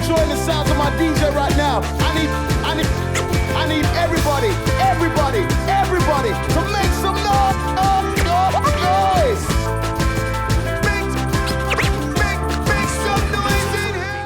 enjoying the sounds of my DJ right now. I need everybody to make some noise. Make some noise in here.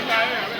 เ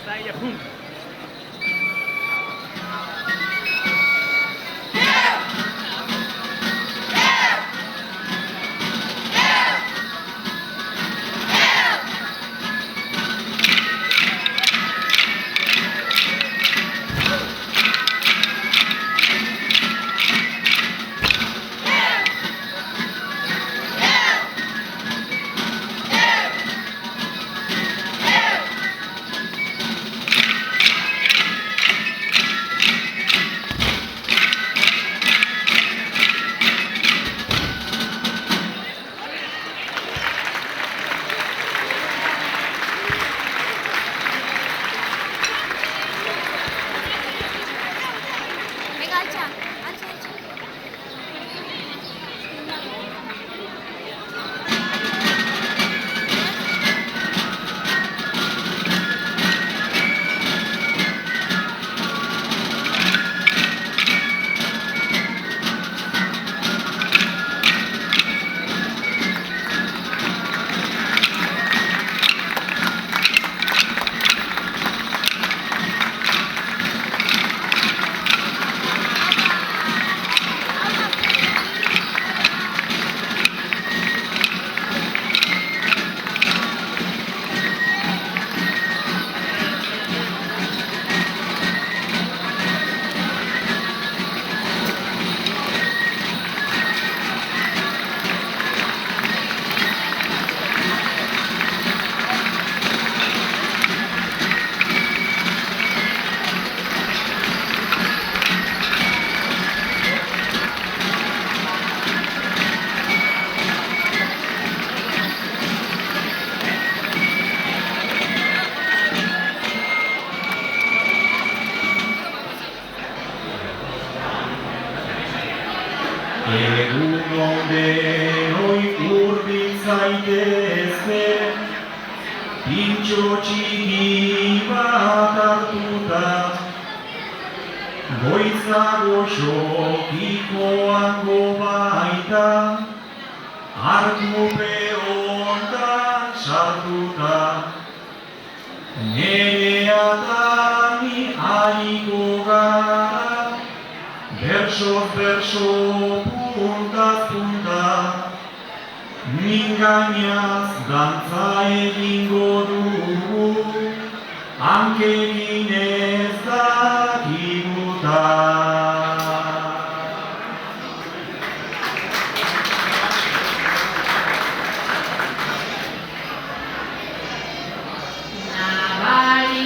está ella junta. Egunon denoi hurbil zaitezke, pintxo txiki bat hartuta, goizago xokikoango baita, hartupe hontan sartuta, nerea eta ni hariko gara, versos verso puntaz punta, mingainaz dantza egingo dugu, hankekin ez dakiguta.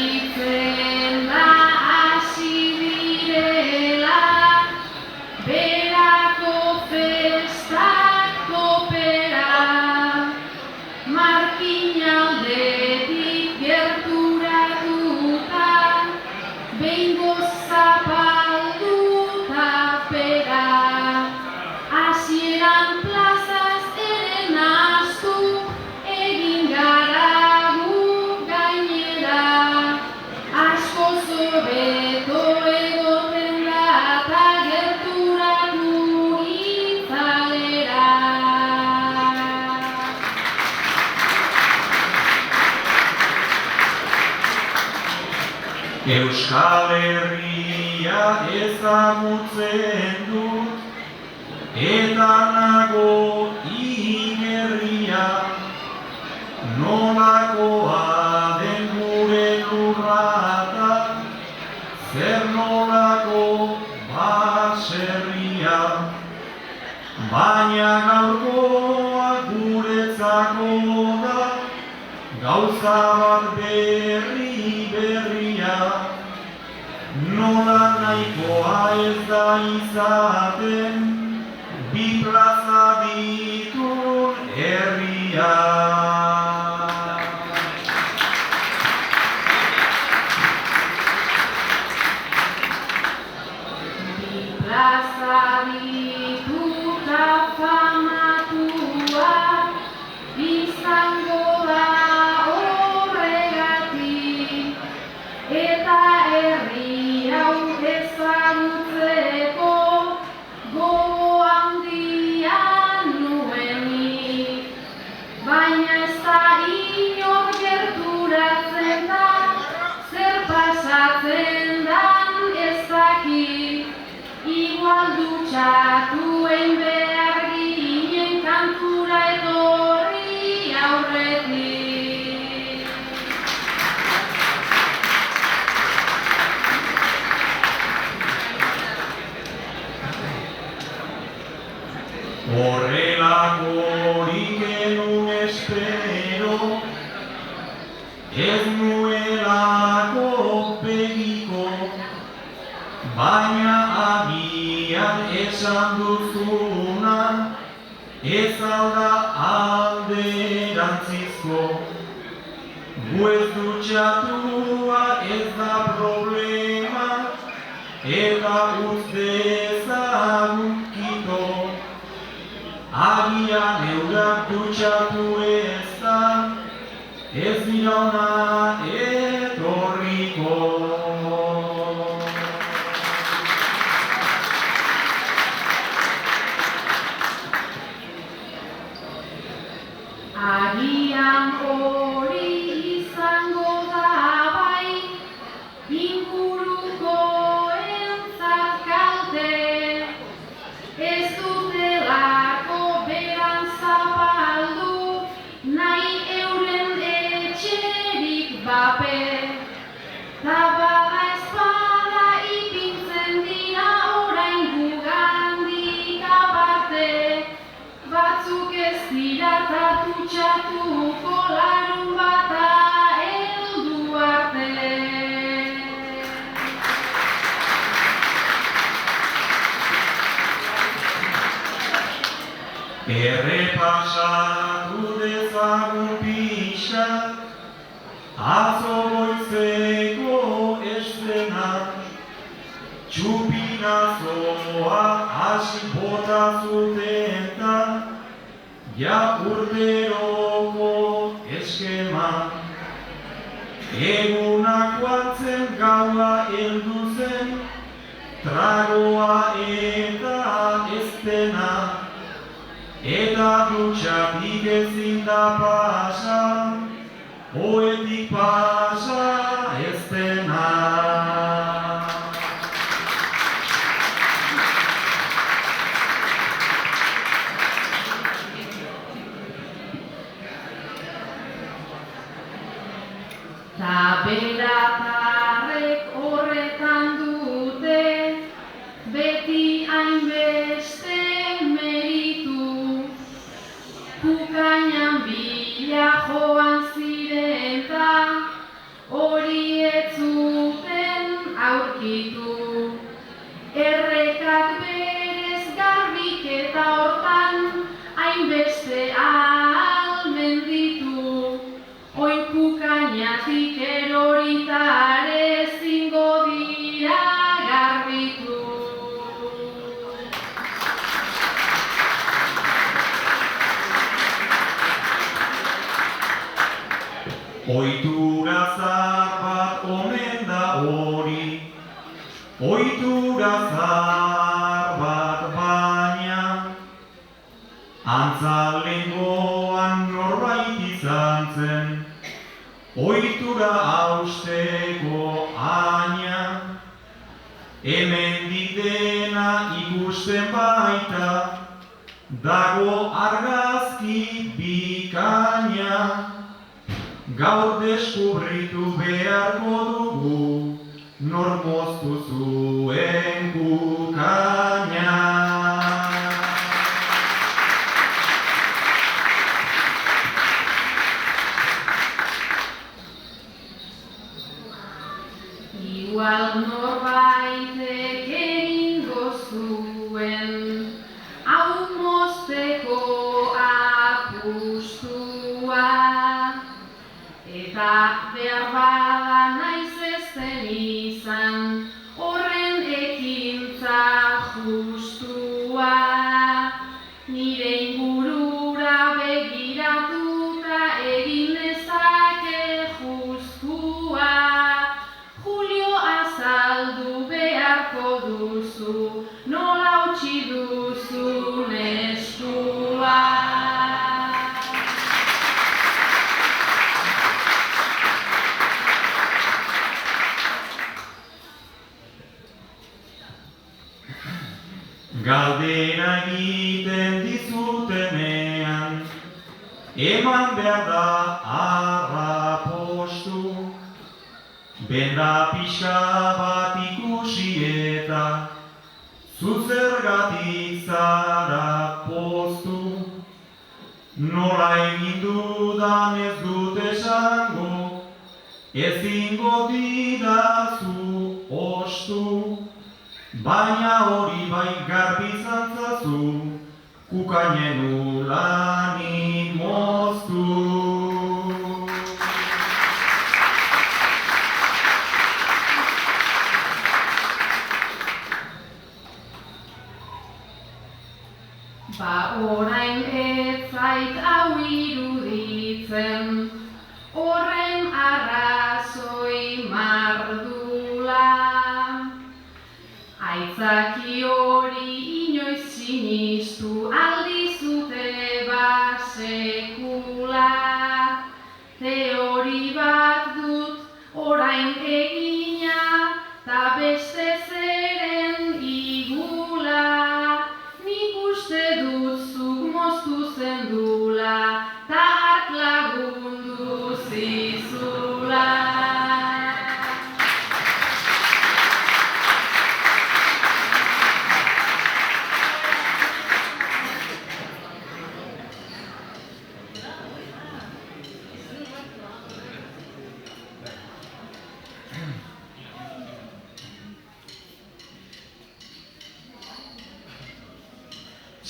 Nabaritzen da hasi direla, berako festak kopera, markinaldetik gerturatuta, behingoz zapalduta pera, hasieran plazaz ere nahastu, egin gara gu gainera, askoz hobeto egoten da eta gerturatu itzalera. Euskal Herria ezagutzen dut, eta nago inerria, nolakoa den gure lurrata, zer nolako baserria, baina gaurkoa guretzako da, gauza bat berria, nola nahikoa ez da izaten, bi plaza ditun herria. Plaza dituta famatua, izango da horregatik, eta herri hau ezagutzeko gogo handia nuenik, baina ez da inor gerturatzen da, zer Horrelakorik enun espero, ez nuelako begiko, baina agian esan duzuna, ez alda alderantzizko. Gu ez dutxatua ez da problema, eta utz dezagun kito. Agian eurak dutxatu ez da, ez dira ona etorriko. Agian hori izango da bai, ingurukoentzat kalte, ez dutelako beran zapaldu, nahi euren etxerik bape. Ta bada ezpada ipintzen dira orain gugandik aparte, batzuk ez dira tatutxatuko larunbata heldu arte. Errepasatu dezagun pixkat, atzo goizeko eszena, txupinazoa hasi bota zuten ta, ja urteroko eskema. Egunak joatzen gaua heldu zen, tragoa eta eztena, eta dutxatik ezin da pasa, oetik pasa eztena. Ta beratarrek horretan dute, beti hainbeste meritu. Kukainan bila joan ziren ta, hori ez zuten aurkitu. Errekak berez garbiketa hortan, hainbeste ahalmen ditu. Oin kukainatik eroritare ezingo dira garbitu. Ohitura zahar bat omen da hori, ohitura zahar bat baina, antza lehengoan norbait izan zen, ohitura hausteko aina. Hemendik dena ikusten baita, dago argazki bikaina. Gaur deskubritu beharko dugu, nor moztu zuen kukaina. Igual norbaitek egingo zuen, hau mozteko apustua. Eta behar bada naiz ezten izan, horren ekintza justua. Nire ingurura begiratuta egin dezake juzkua. Julio azaldu beharko duzu, nola utzi duzun eskua. Galdera egiten dizutenean, eman behar da arrapostu. Benda pixka bat ikusi eta, zu zergatik zara poz Nola egin dudan ez dut esango, ezingo didazu ostu, baina hori bai garbi zantzazu, kukainen ulanik moztu. Ba orain ez zait hau iruditzen, horren arrazoi mardula. Aitzaki hori inoiz sinistu aldizute basekula. Teori bat dut orain egina, ta beste zeren igula. Uste dut zuk moztu zendula, ta hark lagundu zizula.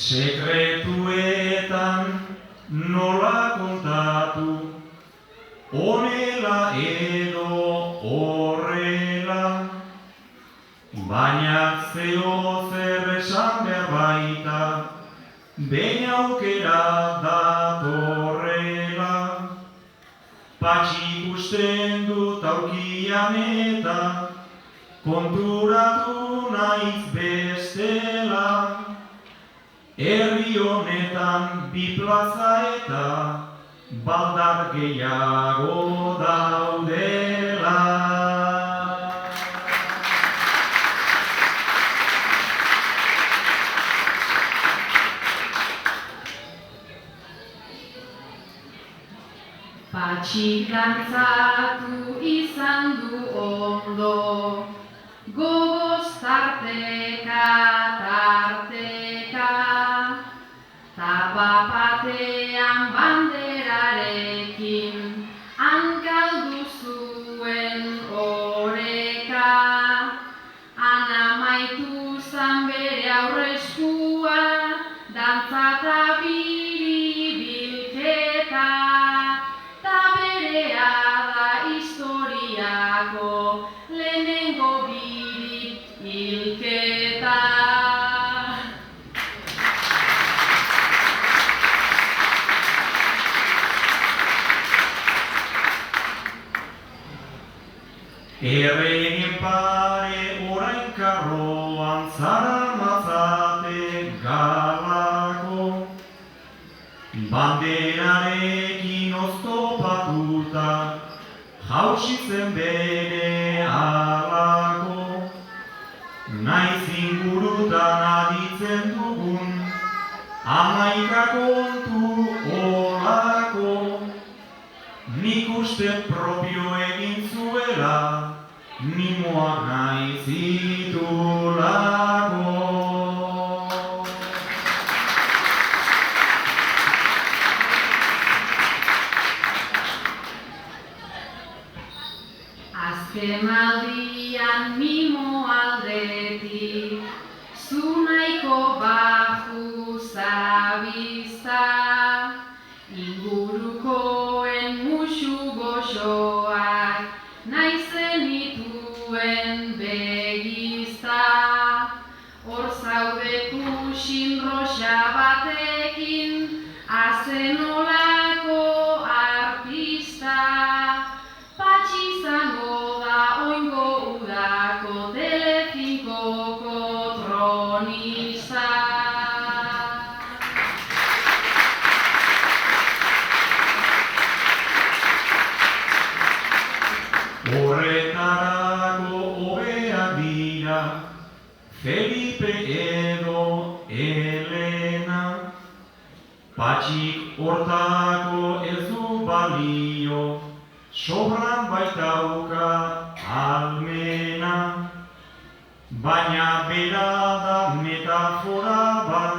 Sekretuetan nola kontatu, honela edo horrela, baina zeo zer esan behar baita, behin aukera datorrela. Patxi ikusten dut aurkian eta konturatu naiz bestela. Herri honetan bi plaza eta baldar gehiago daudela. Patxik dantzatu izan du ondo, gogoz tarteka, ta bapatean banderarekin hankaldu zuen oreka. Han amaitu zan bere aurreskua, dantza ta biribilketa, ta berea da historiako lehenengo biribilketa. Erregen pare orain karroan zaramatzate galako, banderarekin oztopatuta jausitzen bere alako. Naiz ingurutan aditzen dugun, hamaika kontu olako, nik uste propio egin zuela, mimoak nahi zitulako. Azkenaldian mimo aldetik, zu nahiko baju zabizta, ingurukoen musu goxoak nahi zenituen begizta. Hor zaude kusin roxa batekin, azenolako artista. Patxi izango da oingo udako Telefinkoko tronista. Horretarako hobeak dira, Felipe edo Elena. Patxik hortako ez du balio, sobran baitauka almena. Baina bera da metafora bat,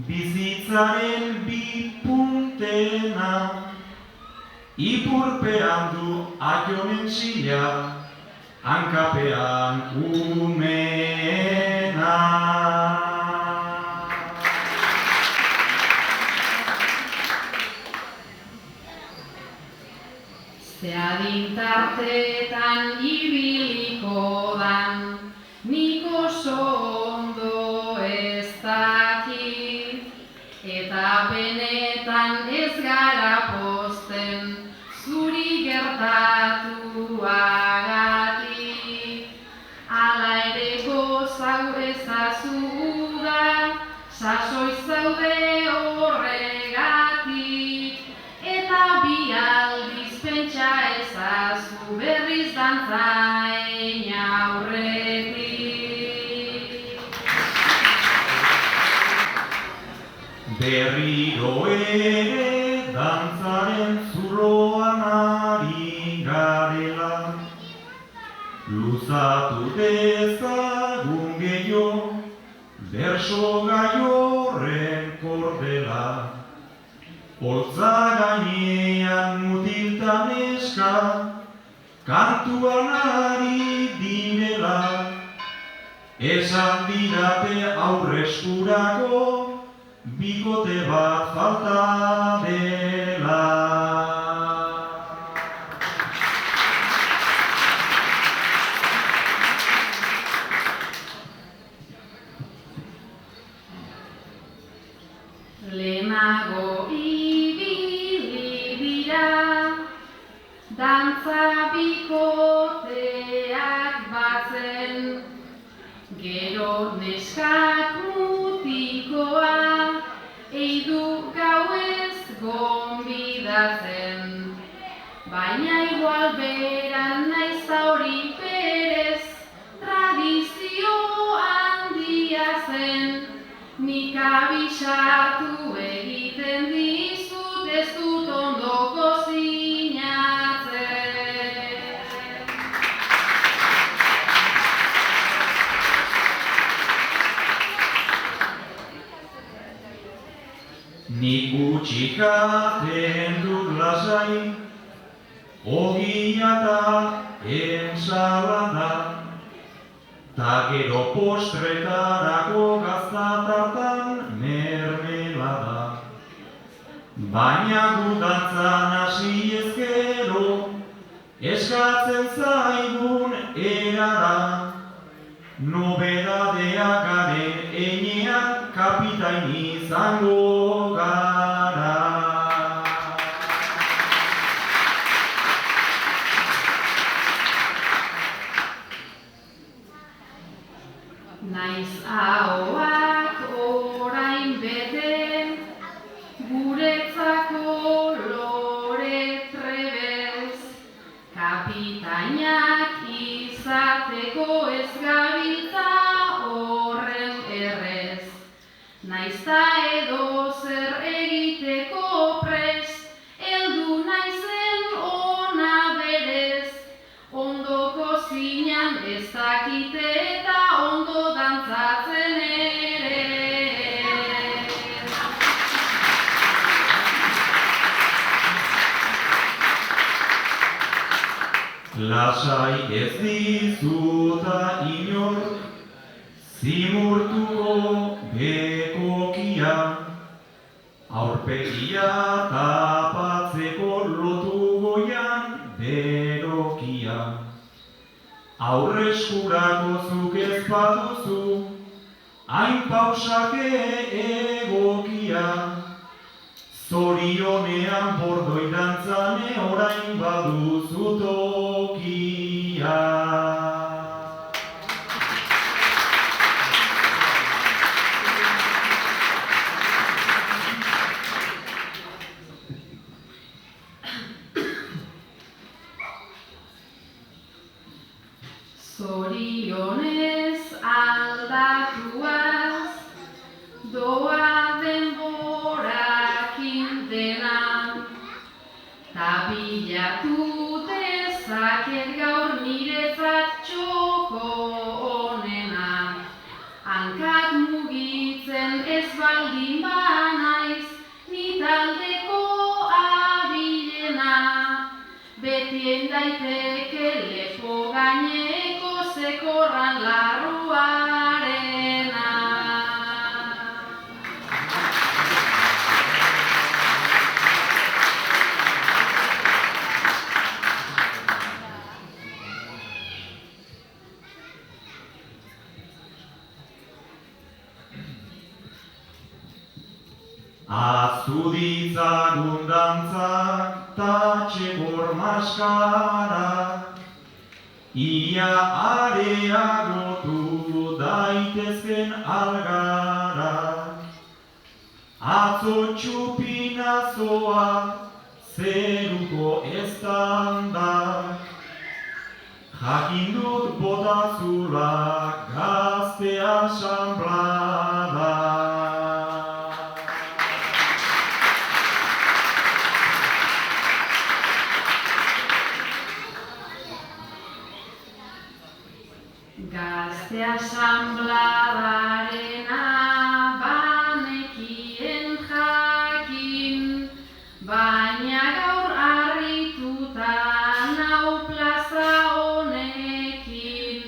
bizitzaren bi puntu maitena, ipurpean du aionen sila, hankapean umena. Ze adintartetan ibiliko dan, nik oso ondo ez dakit, eta benetan ez gara pozten zuri gertatuagatik. Hala ere gozau ezazu da, sasoi zaude horregatik, eta bi aldiz pentsa ezazu berriz dantzain aurretik. Berriro ere dantzaren zuloan ari garela, luzatu dezagun gehiago berso gai horren kordela. Holtza gainean mutilta neska, kantuan ari direla, esan didate aurreskurako bikote bat falta dela. Lehenago ibili dira, dantza bikoteak batzen, gero neskak mutikoa, eidu gauez gonbidatzen. Baina igual beran naiz hori berez, tradizio handia zen, nik abisatu egiten dizut ez dut ondoko zinatzen. Nik gutxikaten dut lasai, ogia eta ensalada, ta gero postretarako gaztatartan mermelada. Baina gu dantzan hasi ezkero, eskatzen zaigun erara, nobedadeak garen enean kapitain izango gara. Naiz ahoak orain bete, guretzako lore trebez, kapitainak izateko ez gabiltza horren errez. Naiz ta edozer egiteko prest, heldu naizen ona berez, ondoko zinan ez dakite eta ondo dantzatzen ere. Lasai ez dizuta inork zimurtuko bekokia, aurpegia tapatzeko lotu goian berokia. Aurreskurako zuk ez baduzu, hain pausake egokia, zorionean bordoi dantzane orain baduzu tokia. Zorionez aldatuaz, doa denborakin dena, ta bilatu dezan daiteke lepo gaineko zekorran larruarena. Aztu ditzagun dantzak ta txekor maskarak, ia areagotu daitezken algarak. Atzo txupinazoa zeruko eztandak, jakin dut botazula gazte asanblada. Gazte asanbladarena banekien jakin, baina gaur harrituta nau plaza honekin.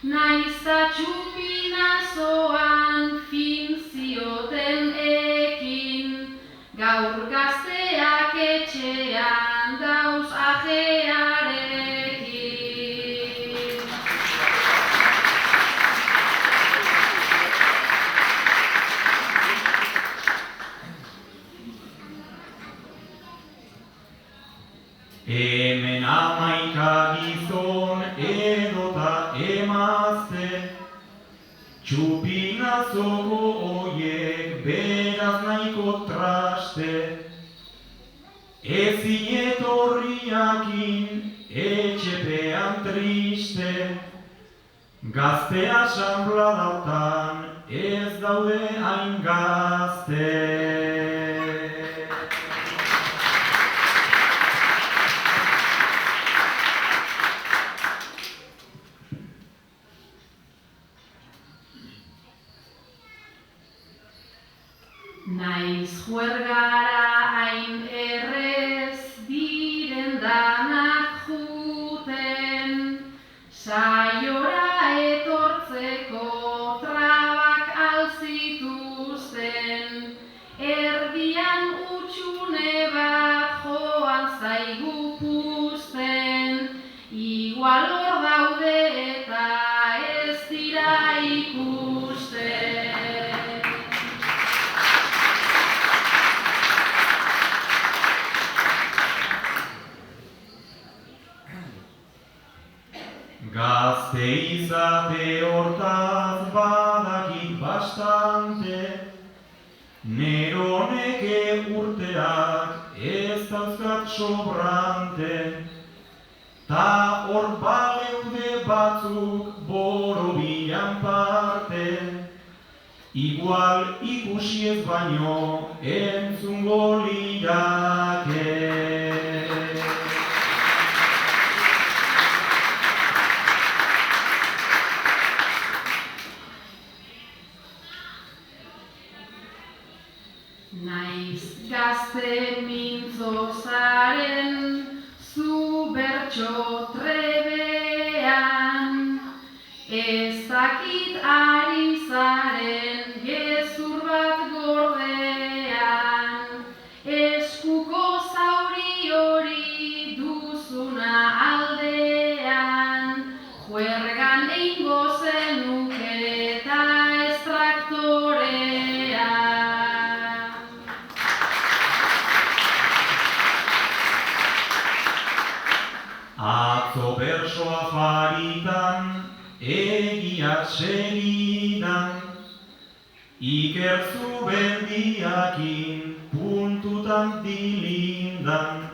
Naiz ta txupinazoan fin zioten ekin, gaur gazteak etxean dauz ajearekin. Hemen 11 gizon edota emazte, txupinazoko oiek beraz nahiko traste. Ezin etorriakin etxepean triste, gazte asanbladatan ez daude hain gazte. Naiz juergara hain errez diren danak juten, saiora etortzeko trabak alzituzten, erdian utxune bat joan zaigu puzten, igual hor daude eta ez dira ikusten. Gazte izate hortaz badakit bastante, neroneke urteak ez dauzkat sobrante, ta hor baleude batzuk borobilan parte, igual ikusi ez baino entzungo lidake. Naiz gazte mintzo zaren, zu bertso trebean, ez dakit ari zaren gezur bat gordean, eskuko zauri hori duzuna aldean, juergan eingo zenuke eta ez traktorean. Atzo berso afaritan, egia segidan, Iker Zubeldiakin puntutan dilindan,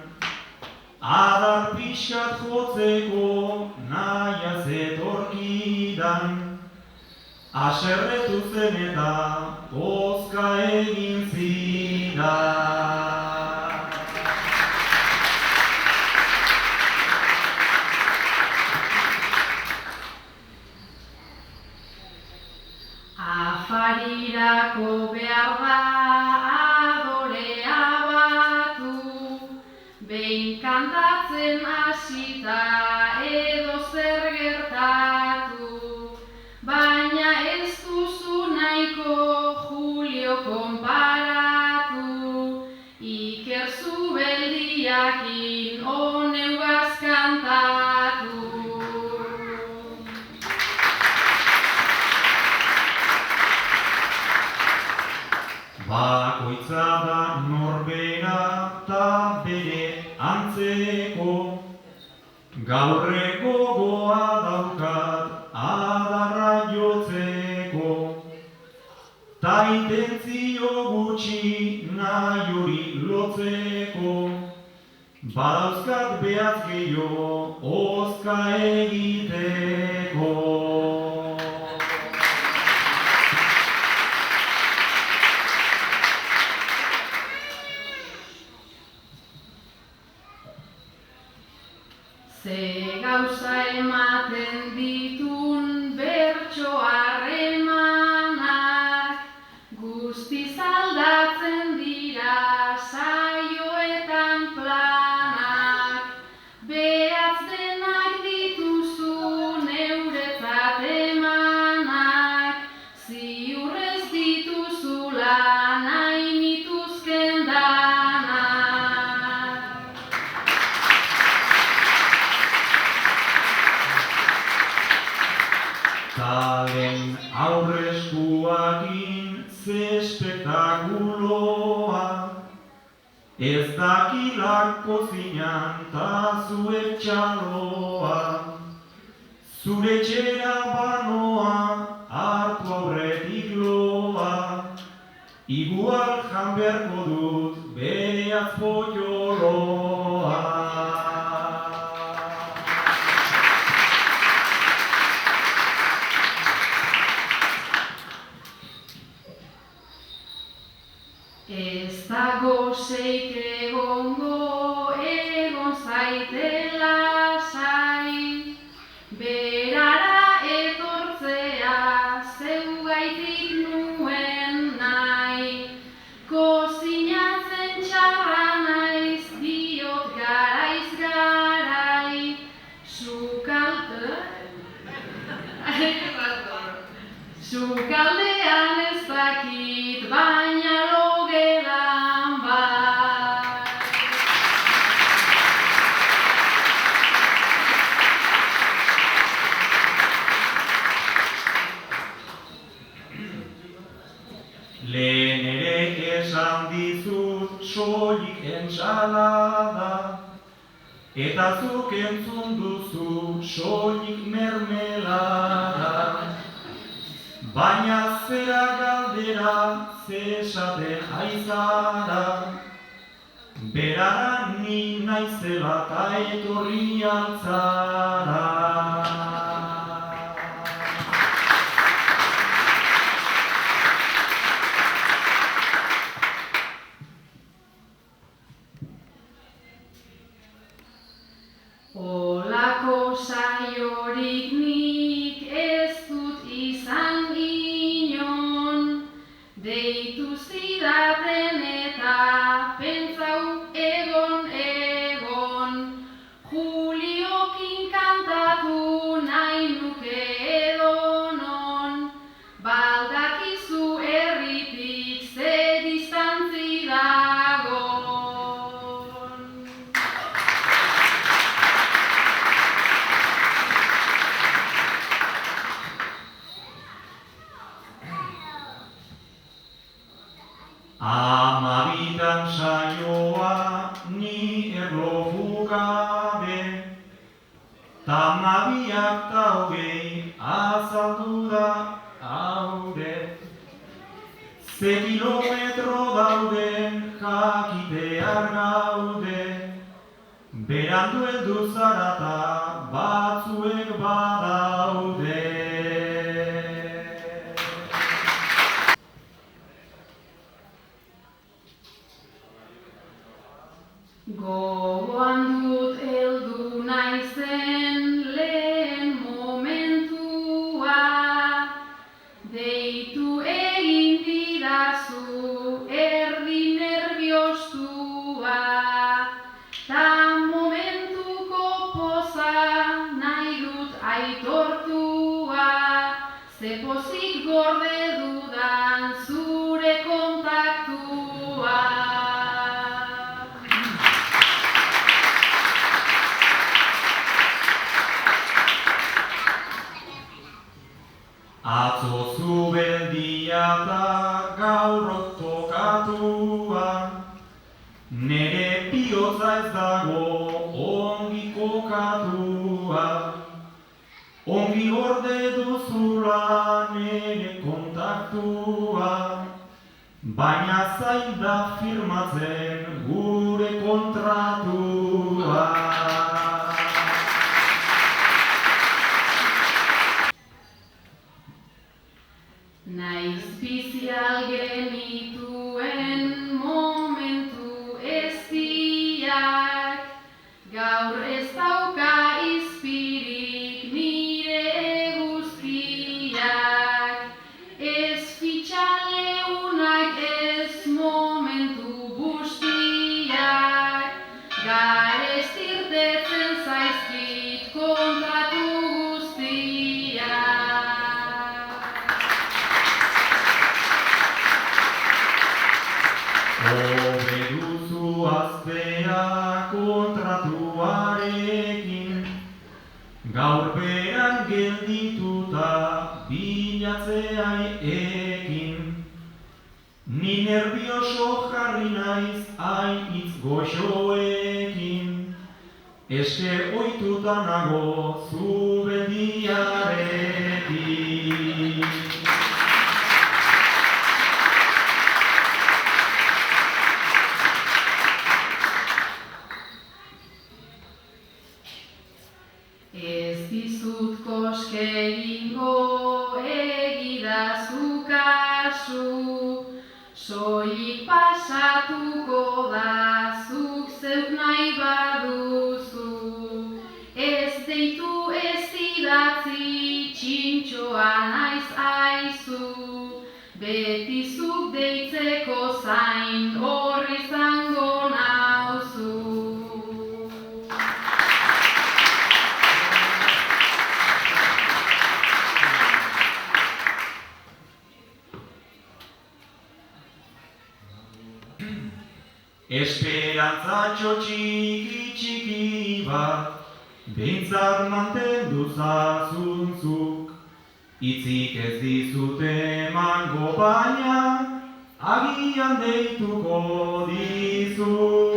adar pixkat jotzeko naia zetorkidan, aserretu zen eta ozka egin zidan. Afarirako behar da adorea batu, behin kantatzen hasi hasita edo zer gertatu, baina ez duzu nahiko Julio konparatu, Iker Zubeldiakin oneugaz kantatu. Bakoitza da norbera ta bere antzeko, gaurreko goa daukat adarra jotzeko, ta intentzio gutxi nahi hori lotzeko, badauzkat behatz gehiago ozka egiteko. Ze gauza ematen ditun bertso harremanak, guztiz aldatzen dira saioetan planak, behatz denak dituzu neuretzat emanak, ziur ez dituzula nahi nituzken danak. Talen aurreskuakin ze espektakuloa, ez dakilak kozinan ta zuek txaloa, zure txera banoa hartu aurretik loa, igual jan beharko dut behatz potoloa. Ez dago seik egongo egon zaite lasai, berara etortzea zeugaitik nuen nahi, kozinatzen txarra naiz diot garaiz garai, sukaldean ez dakit baina logelan bai. Lehen ere esan dizut soilik entsalada, eta zuk entzun duzu soilik mermelada. Baina zera galdera zesaten aizara, berara ni naizela ta etorri altzara. Olako saiorik nik ez dut izan inon, deitu zidaten eta pentsau egon, Juliokin kantatu nahi nuke edonon, baldakizu herritik ze distantzi dagon. Amabitan saioa ni erloju gabe, ta amabiak ta hogei azaldu da haude. Ze kilometro dauden jakitear gaude, berandu heldu zara ta batzuek badaude. Gogoan dut heldu naizen lehen momentua, deitu egin didazu erdi nerviostua, ta momentuko pozik gorde dudan zure kontaktua. Atzo zubeldia da gaur tokatua, nere bihotza ez dago ongi kokatua. Ongi gorde duzula nere kontaktua, baina zain da firmatzen gure kontratua. Naiz bizi genituen momentu eztiak, gaur ez dauka izpirik nire guztiak. Ez fitxaleunak ez momentu bustiak, garest irtetzen zaizkit kontratu guztiak. Hobe duzu aztea kontratuarekin, gaur beran geldituta bilatzeai ekin. Ni nervioso jarri naiz hain hitz goxoekin, eske ohituta nago zubeldiarekin. Ez dizut koske egingo egidazu kasu, soilik pasatuko da zuk zeuk nahi baduzu. Ez deitu ez idatzi txintxoa naiz aizu, beti zuk deitzeko zain hor izango nauzu. Esperantzatxo txiki txiki bat, behintzat mantendu zazuntzuk. Itzik ez dizut emango baina, agian deituko dizut.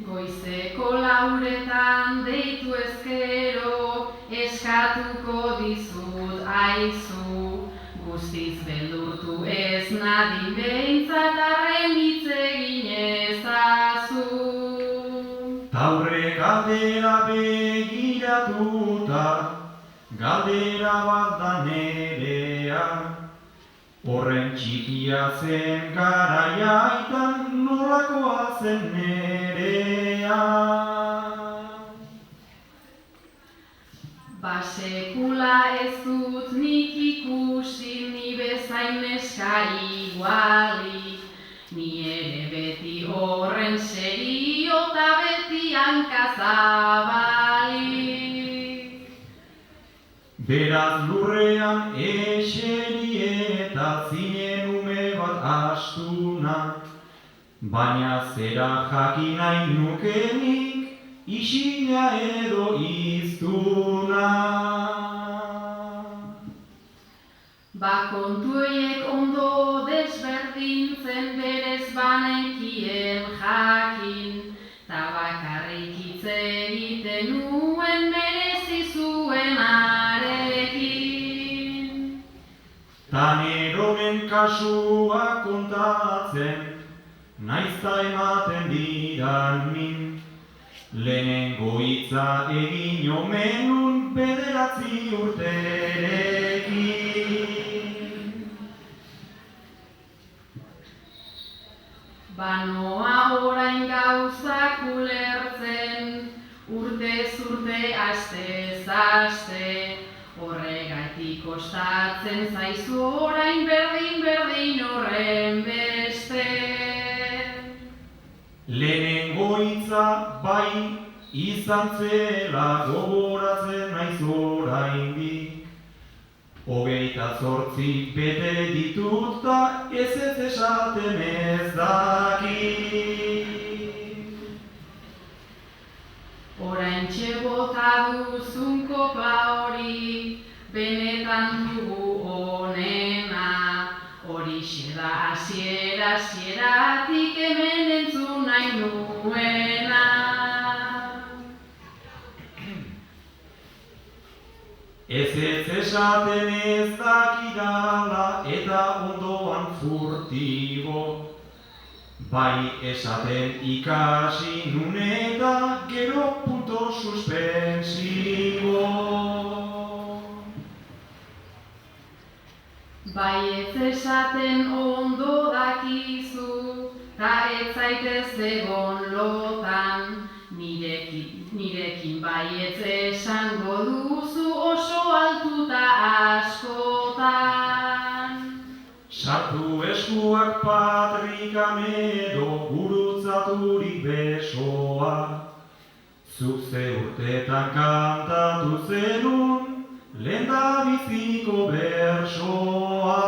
Goizeko lauretan deitu ezkero, eskatuko dizut aizu. Guztiz beldurtu ez nadin behintzat arren hitz egin ezazu. Taurre galdera begiratuta, galdera bat da nerea. Horren txikia zen garaiaitan nolakoa zen nerea. Basekula ez dut nik ikusi ni bezain neska igualik, ni ere beti horren serio eta beti hankazabalik. Beraz lurrean eseri eta zinen ume bat astuna, baina zera jakin nahi nukenik, isila edo iztuna. Kontueiek ondo desberdintzen berez banekien jakin, ta bakarrik hitz egiten nuen merezi zuenarekin. Ta neronen kasua kontatzen, naizta ematen didan min. Lehenengo hitza egin omenun 9 urterekin. Banoa orain gauzak ulertzen, urtez urte astez aste, horregatik kostatzen zaizu orain berdin horren beste. Lehenengo hitza bai izan zela gogoratzen naiz oraindik. 28 bete ditut da ez esaten ez dakit. Oraintxe bota duzun kopa hori, benetan dugu onena. Horixe da hasieratik hemen entzun nahi nuena. Ez esaten ez dakidala eta ondoan furtibo. Bai esaten ikasi nun eta gero punto suspensibo. Bai ez esaten ondo dakizu, ta ez zaitez egon lotan. Nirekin baietz esango duzu oso altuta askotan. Sartu eskuak patrikamedo gurutzaturik besoa. Zuk ze urtetan kantatu zenun lehendabiziko bersoa.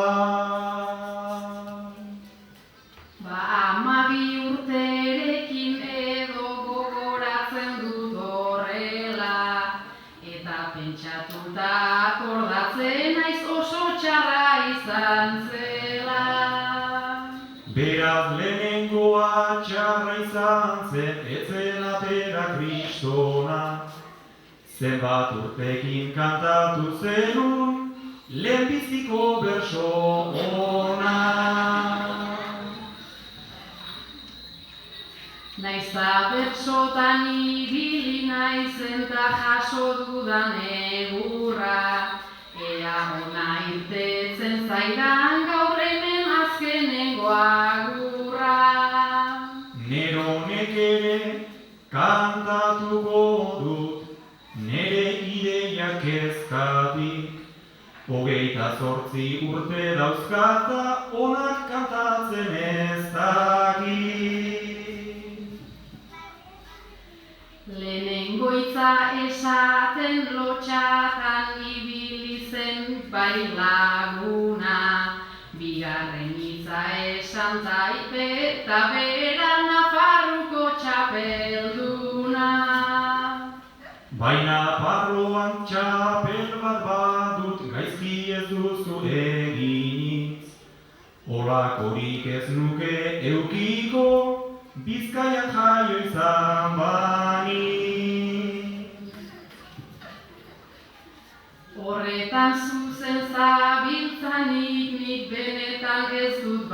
12 urterekin edo gogoratzen dut horrela, eta pentsatuta akordatzen naiz oso txarra izan zela. Beraz lehenengoa txarra izan zen, etzen atera kristona. Zenbat urtekin kantatu zenun, lehenbiziko berso ona. Naizta bertsotan ibili naizen ta jaso dudan egurra, ea ona irtetzen zaidan gaur hemen azkenengo agurra. Neronek ere kantatuko dut, nere ideiak kezkatik. 28 urte dauzkata onak kantatzen ez dakit. Lehenengo hitza esaten lotxatan ibili zen bai laguna, bigarren hitza esan zaipe eta bera Nafarruko txapelduna. Baina barroan txapel bat badut gaizki ez duzu eginitz. Olakorik ez nuke eukiko, Bizkaian jaio izan bani. Horretan zuzen zabiltzanik nik benetan ez dut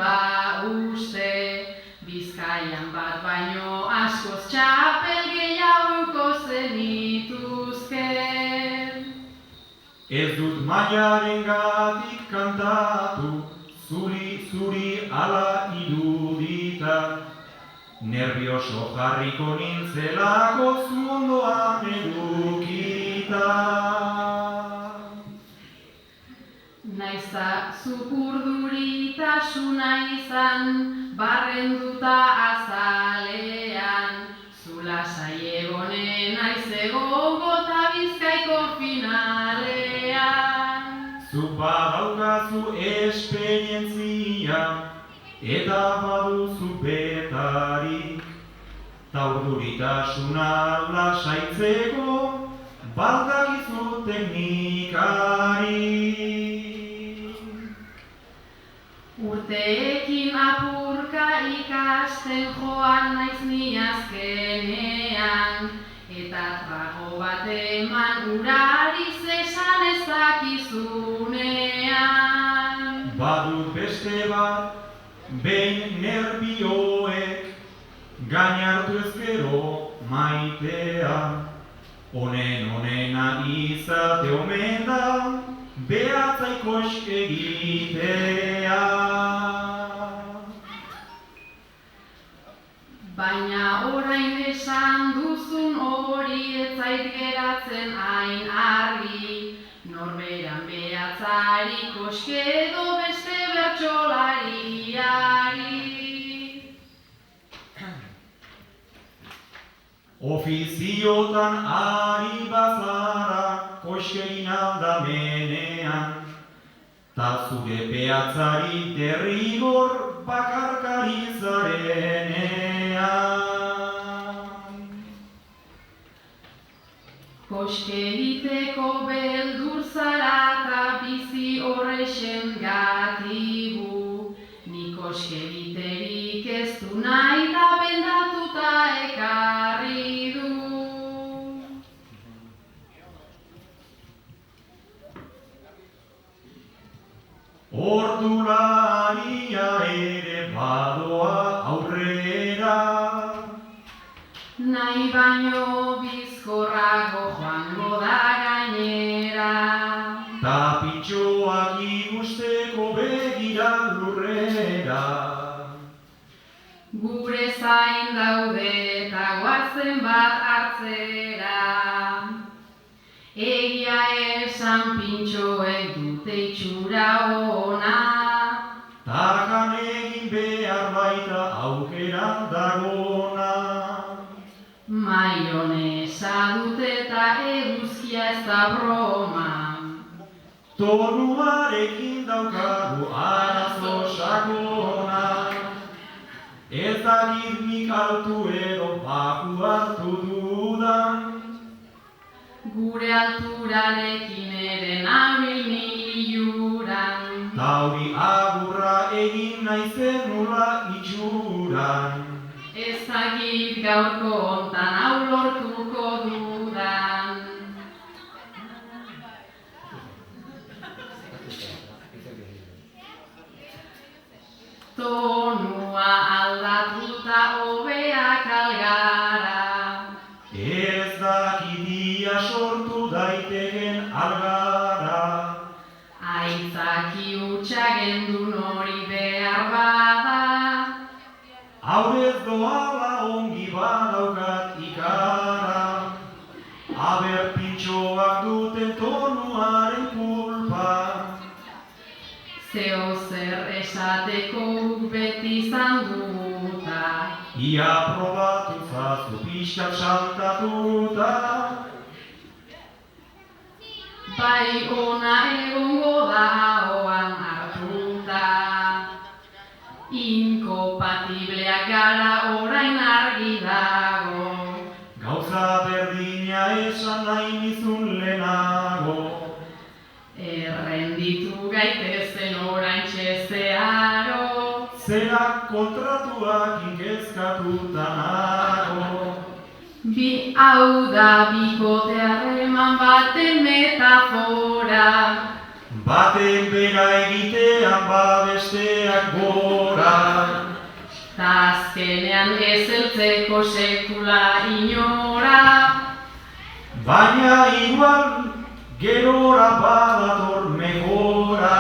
uste. Bizkaian bat baino askoz txapel gehiago zenituzke. Ez dut mailarengatik kantatu, zuri ala irudita. Nervioso jarriko nintzelako zu ondoan edukita. Naizta zuk urduritasuna izan, barrenduta azalean, zu lasai egonen naiz egongo ta Bizkaiko finalean. Zuk badaukazu esperientzia, eta baduzu betarik, ta urduritasuna lasaitzeko, baldakizu teknikari. Urteekin apurka ikasten joan naiz ni azkenean, eta trago bat eman urari zesan ez dakizunean. Badut beste bat, behin nerbioek, gainartu ezkero maitea. Onena izate omen da, behatzaiko egitea. Baina orain esan duzun hori ez zait geratzen hain argi, norberan behatzari koskedo beste bertsolariari. Ofiziotan ari bazara, koxkein aldamenean, ta zure behatzari derrigor bakarkari zarenean. Koske egiteko beldur zara ta bizi horrexen gatibu, ni koske egiterik ez du nahi da bendatuta ekarri du. Ordularia ere badoa aurrera, Nahi baino bizkorrago joango da gainera. ta pitxoak ikusteko begira lurrera. Gure zain daude eta guazen bat hartzera. Egia esan pintxoek dute itxura ona. Takan egin behar baita aukeran dagona. Maionesa dute eta eguzkia ez da broma. Tonuarekin daukagu arazo sakona. Ez dakit nik altu edo baku hartu dudan. Gure alturarekin ere nabil miliuran. Tauri agurra egin naizenula itxuran. Ez dakit gaurko hontan hau lortuko dudan. Tonua aldatuta hobeak algara. Ez dakitia sortu daiteken algara. Aitzaki hutsa gendun hori behar bada. Aurrez doala ongi badaukat ikara. Aber pintxoak duten tonuaren kulpa. Zeo zer esateko beti zanduta. Ia probatu zazu pixkat saltatuta. Bai ona egongo da ahoan hartuta. Inkompatibleak gara orain argi dago. Gauza berdina esan nahi nizun lehenago. Errenditu gaitezen orain txezeharo. Zerak kontratuak inkezkatuta nago. Bi hau da bikote harreman baten metafora. Baten bera egitean babesteak gora. Ta azkenean ez heltzeko sekula inora. Baina igual gerora badator mejora.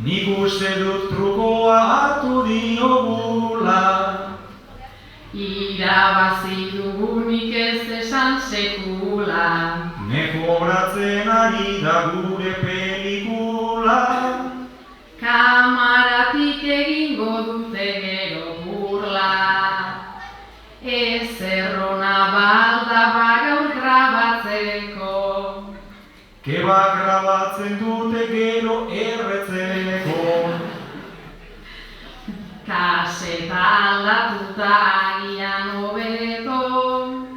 Nik uste dut trukoa hartu diogula. Irabazi dugunik ez esan sekula. Mejoratzen ari da gure pelikula. Kamaratik egingo dute gero burla. Ez errona balda bagaur grabatzeko. Keba grabatzen dute gero erretzeko. Kaseta aldatuta agian hobeto.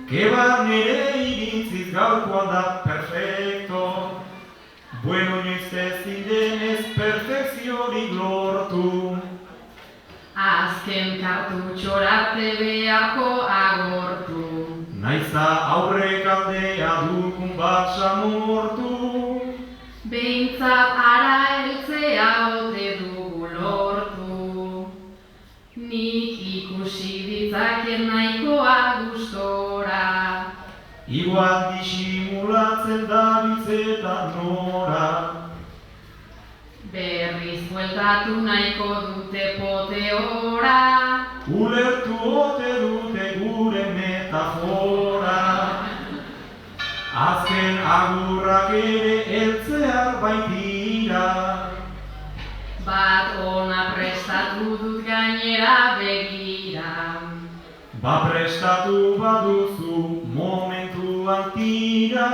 Keba nire irintziz gaurkoan da perfecto. Bueno, inoiz ezin denez perfekziorik lortu. Azken kartutxorarte beharko agortu. Naiza aurrek aldea dukun bat samortu. Behintzat ara heltzea ote dugu lortu. Nik ikusi ditzaken nahikoa gustora. Igual disimulatzen dabiltzetan nora. Berriz bueltatu nahiko dute poteora. Ulertu ote dute gure metafora. Azken agurrak ere heltzear baitira. Bat ona prestatu dut gainera begira. prestatu baduzu momentuan tira,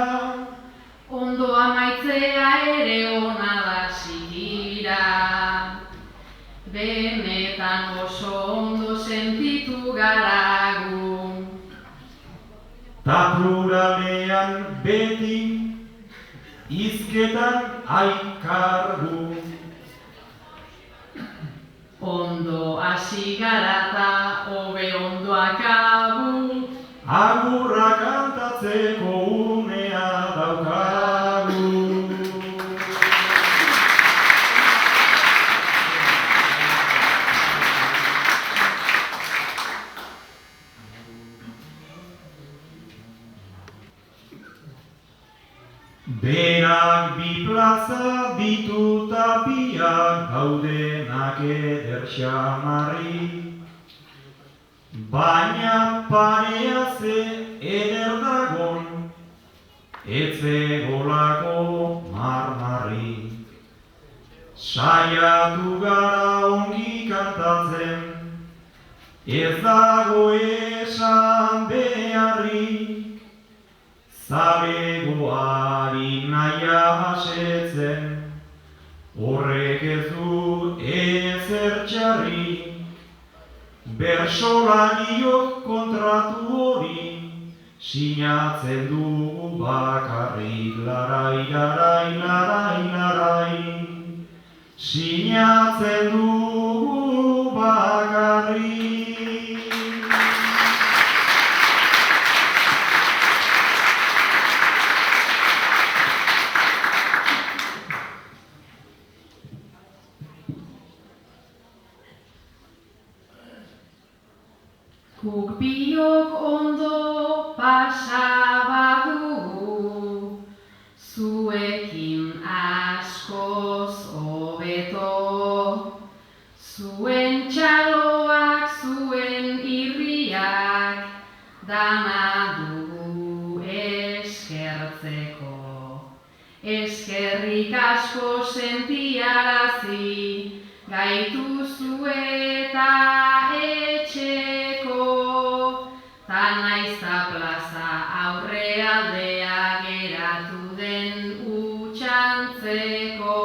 ondo amaitzea ere ona da sikira. Benetan oso ondo sentitu gara gu. ta pluralean beti hizketan aikargu. Ondo hasi gara ta hobe ondo akabu. Agurra kantatzeko unea daukagu. Berak bi plaza ditu tapiak gaudenak eder xamarri, baina parea ze eder dagon, etzegolako marmarri. Saiatu gara ongi kantatzen, ez dago esan beharrik, zabegoari naia asetzen, horrek ez du ezer txarri. Bersolariok kontratu hori, sinatzen dugu bakarrik, larai, larai, larai, larai. Sinatzen dugu bakarrik. Guk biok ondo pasa badugu, zuekin askoz hobeto. Zuen txaloak, zuen irriak, dana dugu eskertzeko. Eskerrik asko sentiarazi, gaituzu eta etxeko. Ta naiz ta plaza aurrealdea geratu den utxantzeko.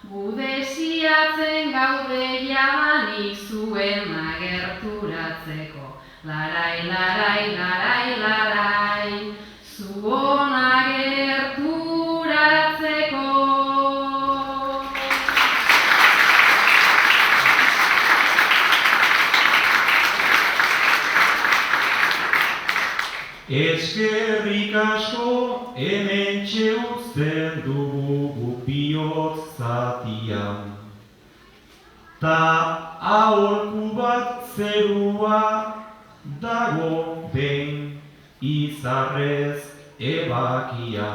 Gu desiatzen gaude jadanik zuen agerturatzeko. Larai, larai, larai, larai, zuon agerturatzeko. Eskerrik asko hementxe uzten dugu guk bihotz zatian. Ta aholku bat zerua dago behin izarrez ebakia.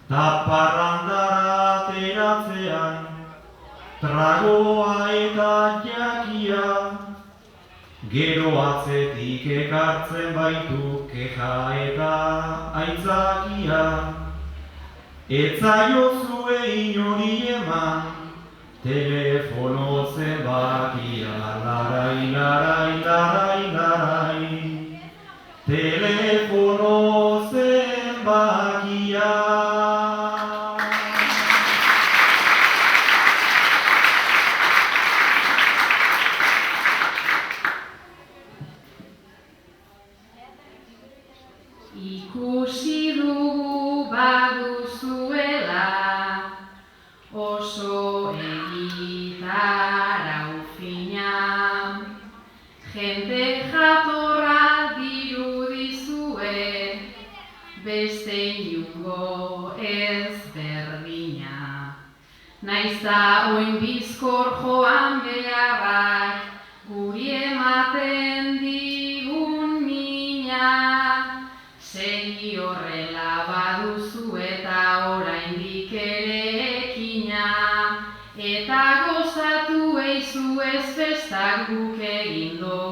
Ta parrandara ateratzean tragoa eta jakia. Gero atzetik ekartzen baitu keja eta aitzakia. Etzaio inori eman, telefono zenbakia. Larai, larai, larai, larai, telefono zenbakia. Ikusi dugu baduzuela, oso egitarau fina. Jente jatorra dirudizue, beste inungo ez berdina. Naizta oin bizkor joan beharrak, guri ematen digun mina. Segi horrela baduzu eta oraindik ere ekina, eta gozatu eizu ez festak guk egin dugu.